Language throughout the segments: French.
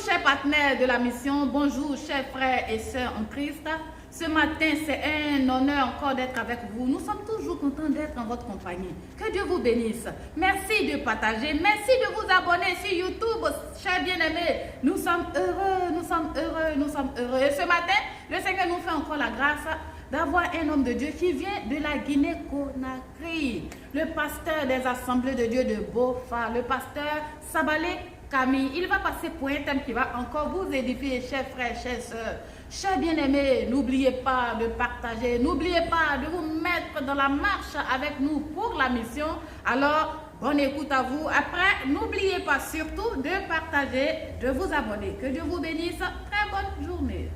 chers partenaires de la mission, bonjour chers frères et sœurs en Christ. Ce matin, c'est un honneur encore d'être avec vous. Nous sommes toujours contents d'être en votre compagnie. Que Dieu vous bénisse. Merci de partager, merci de vous abonner sur YouTube, chers bien-aimés. Nous sommes heureux, nous sommes heureux, nous sommes heureux. Et ce matin, le Seigneur nous fait encore la grâce d'avoir un homme de Dieu qui vient de la Guinée-Conakry, le pasteur des Assemblées de Dieu de Bofa, le pasteur Sabale Camille. Il va passer pour un thème qui va encore vous édifier, chers frères, chers sœurs. Chers bien-aimés, n'oubliez pas de partager, n'oubliez pas de vous mettre dans la marche avec nous pour la mission. Alors, bonne écoute à vous. Après, n'oubliez pas surtout de partager, de vous abonner. Que Dieu vous bénisse. Très bonne journée.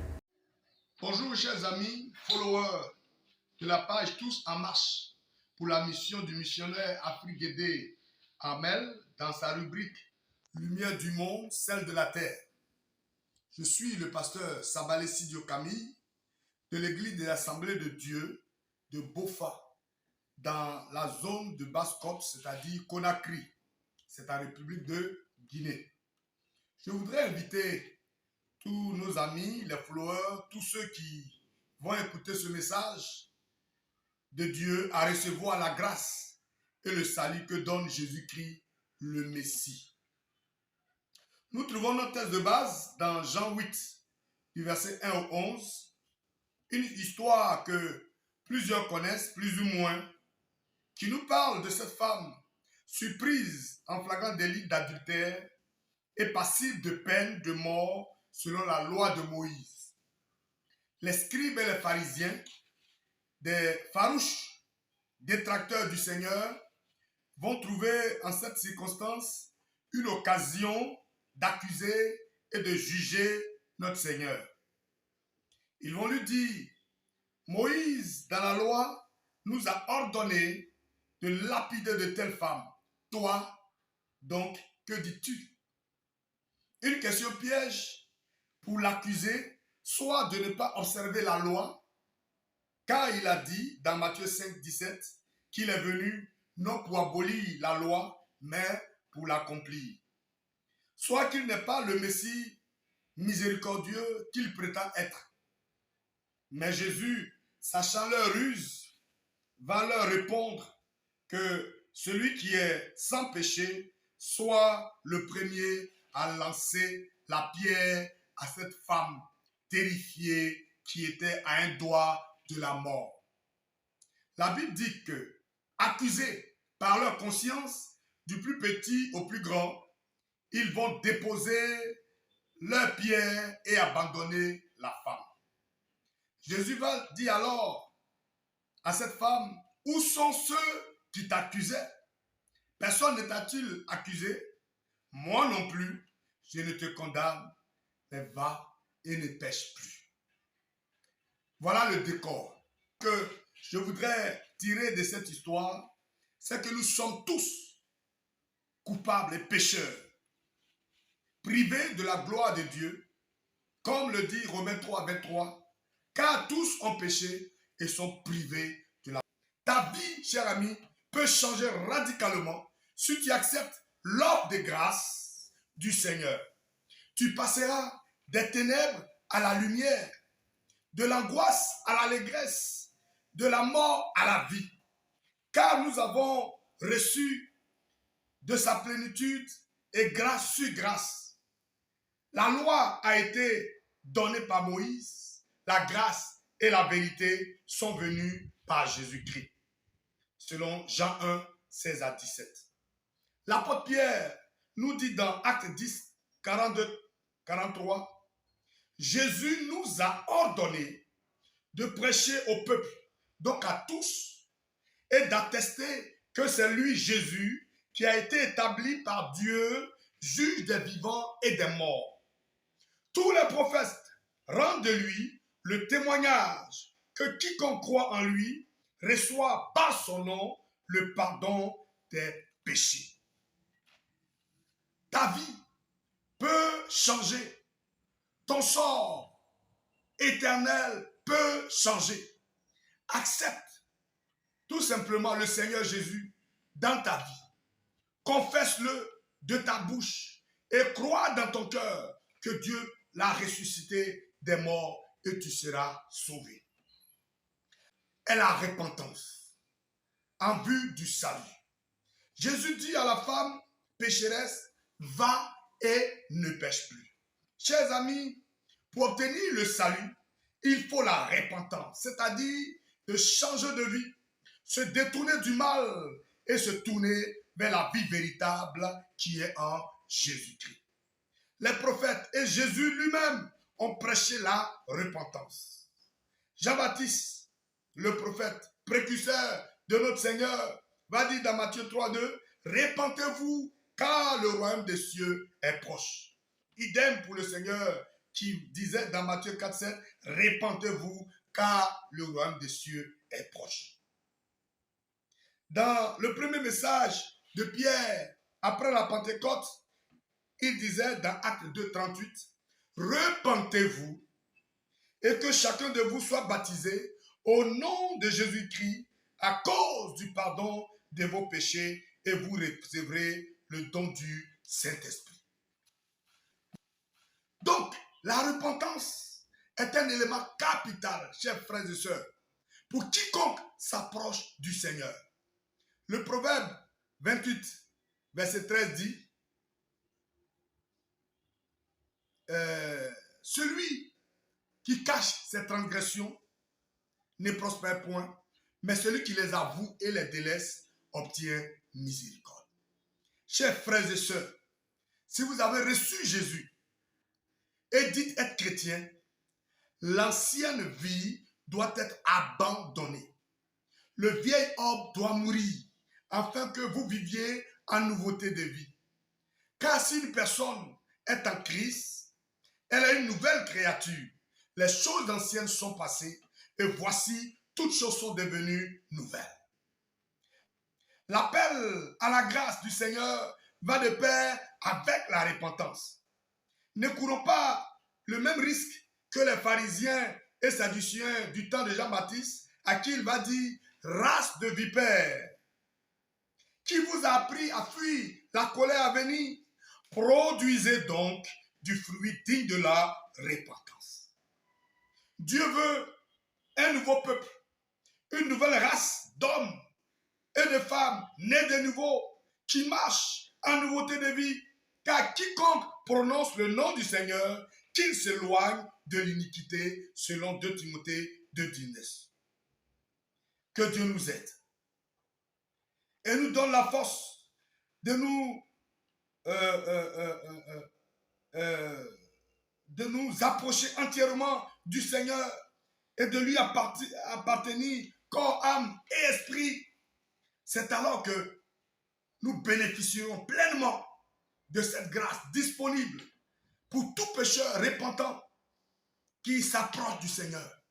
Bonjour chers amis, followers de la page Tous en marche pour la mission du missionnaire Afrique Guédé Amel dans sa rubrique Lumière du monde, celle de la terre. Je suis le pasteur Sabale Sidio Camille de l'église de l'Assemblée de Dieu de Bofa dans la zone de Basse-Côte, c'est-à-dire Conakry, c'est la République de Guinée. Je voudrais inviter tous nos amis, les followers, tous ceux qui vont écouter ce message de Dieu à recevoir la grâce et le salut que donne Jésus-Christ, le Messie. Nous trouvons notre texte de base dans Jean 8, du verset 1 au 11, une histoire que plusieurs connaissent, plus ou moins, qui nous parle de cette femme surprise en flagrant délit d'adultère et passible de peine de mort selon la loi de Moïse. Les scribes et les pharisiens, des farouches détracteurs du Seigneur, vont trouver en cette circonstance une occasion d'accuser et de juger notre Seigneur. Ils vont lui dire, Moïse, dans la loi, nous a ordonné de lapider de telles femmes. Toi, donc, que dis-tu? Une question piège pour l'accuser, soit de ne pas observer la loi, car il a dit dans Matthieu 5, 17 qu'il est venu non pour abolir la loi, mais pour l'accomplir. Soit qu'il n'est pas le Messie miséricordieux qu'il prétend être. Mais Jésus, sachant leur ruse, va leur répondre que celui qui est sans péché soit le premier à lancer la pierre à cette femme terrifiée qui était à un doigt de la mort. La Bible dit que, accusés par leur conscience, du plus petit au plus grand, ils vont déposer leur pierre et abandonner la femme. Jésus va dire alors à cette femme, où sont ceux qui t'accusaient? Personne ne t'a-t-il accusé? Moi non plus, je ne te condamne, mais va et ne pêche plus. Voilà le décor que je voudrais tirer de cette histoire, c'est que nous sommes tous coupables et pécheurs, privés de la gloire de Dieu, comme le dit Romains 3, 23, car tous ont péché et sont privés de la gloire. Ta vie, cher ami, peut changer radicalement si tu acceptes l'offre de grâce du Seigneur. Tu passeras des ténèbres à la lumière, de l'angoisse à l'allégresse, de la mort à la vie. Car nous avons reçu de sa plénitude et grâce sur grâce. La loi a été donnée par Moïse, la grâce et la vérité sont venues par Jésus-Christ, selon Jean 1, 16 à 17. L'apôtre Pierre nous dit dans Actes 10, 42, 43, Jésus nous a ordonné de prêcher au peuple, donc à tous, et d'attester que c'est lui, Jésus, qui a été établi par Dieu, juge des vivants et des morts. Tous les prophètes rendent de lui le témoignage que quiconque croit en lui reçoit par son nom le pardon des péchés. Ta vie peut changer. Ton sort éternel peut changer. Accepte tout simplement le Seigneur Jésus dans ta vie. Confesse-le de ta bouche et crois dans ton cœur que Dieu l'a ressuscité des morts et tu seras sauvé. Et la repentance en vue du salut. Jésus dit à la femme pécheresse, va et ne pêche plus. Chers amis, pour obtenir le salut, il faut la repentance, c'est-à-dire de changer de vie, se détourner du mal et se tourner vers la vie véritable qui est en Jésus-Christ. Les prophètes et Jésus lui-même ont prêché la repentance. Jean-Baptiste, le prophète, précurseur de notre Seigneur, va dire dans Matthieu 3,2, repentez-vous car le royaume des cieux est proche. Idem pour le Seigneur qui disait dans Matthieu 4,7, repentez-vous car le royaume des cieux est proche. Dans le premier message de Pierre, après la Pentecôte, il disait dans Actes 2,38, repentez-vous et que chacun de vous soit baptisé au nom de Jésus-Christ à cause du pardon de vos péchés et vous recevrez le don du Saint-Esprit. Donc, la repentance est un élément capital, chers frères et sœurs, pour quiconque s'approche du Seigneur. Le Proverbe 28, verset 13 dit, celui qui cache ses transgressions ne prospère point, mais celui qui les avoue et les délaisse obtient miséricorde. Chers frères et sœurs, si vous avez reçu Jésus et dites être chrétien, l'ancienne vie doit être abandonnée. Le vieil homme doit mourir afin que vous viviez en nouveauté de vie. Car si une personne est en Christ, elle est une nouvelle créature. Les choses anciennes sont passées et voici, toutes choses sont devenues nouvelles. L'appel à la grâce du Seigneur va de pair avec la repentance. Ne courons pas le même risque que les pharisiens et sadducéens du temps de Jean-Baptiste, à qui il va dire « race de vipères ». Qui vous a appris à fuir la colère à venir? Produisez donc du fruit digne de la repentance. Dieu veut un nouveau peuple, une nouvelle race d'hommes et de femmes nés de nouveau, qui marchent en nouveauté de vie, car quiconque prononce le nom du Seigneur, qu'il s'éloigne de l'iniquité, selon 2 Timothée 2,19. Que Dieu nous aide et nous donne la force de nous approcher entièrement du Seigneur et de lui appartenir corps, âme et esprit. C'est alors que nous bénéficierons pleinement de cette grâce disponible pour tout pécheur repentant qui s'approche du Seigneur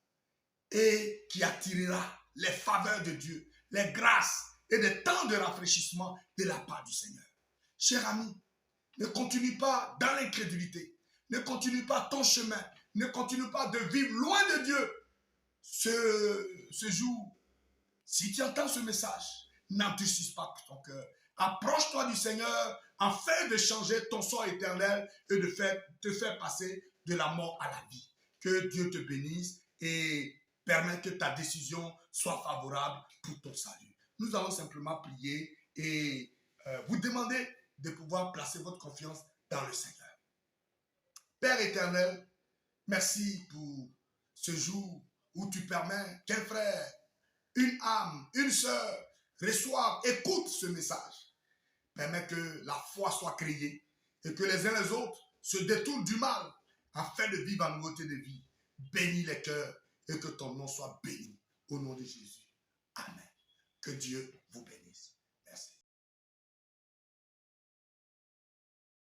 et qui attirera les faveurs de Dieu, les grâces et des temps de rafraîchissement de la part du Seigneur. Cher ami, ne continue pas dans l'incrédulité, ne continue pas ton chemin, ne continue pas de vivre loin de Dieu. Ce jour, si tu entends ce message, n'endurcis pas ton cœur. Approche-toi du Seigneur afin de changer ton sort éternel et de te faire passer de la mort à la vie. Que Dieu te bénisse et permette que ta décision soit favorable pour ton salut. Nous allons simplement prier et vous demander de pouvoir placer votre confiance dans le Seigneur. Père éternel, merci pour ce jour où tu permets qu'un frère, une âme, une sœur reçoivent, écoutent ce message. Permets que la foi soit créée et que les uns les autres se détournent du mal afin de vivre en nouveauté de vie. Bénis les cœurs et que ton nom soit béni. Au nom de Jésus. Amen. Que Dieu vous bénisse.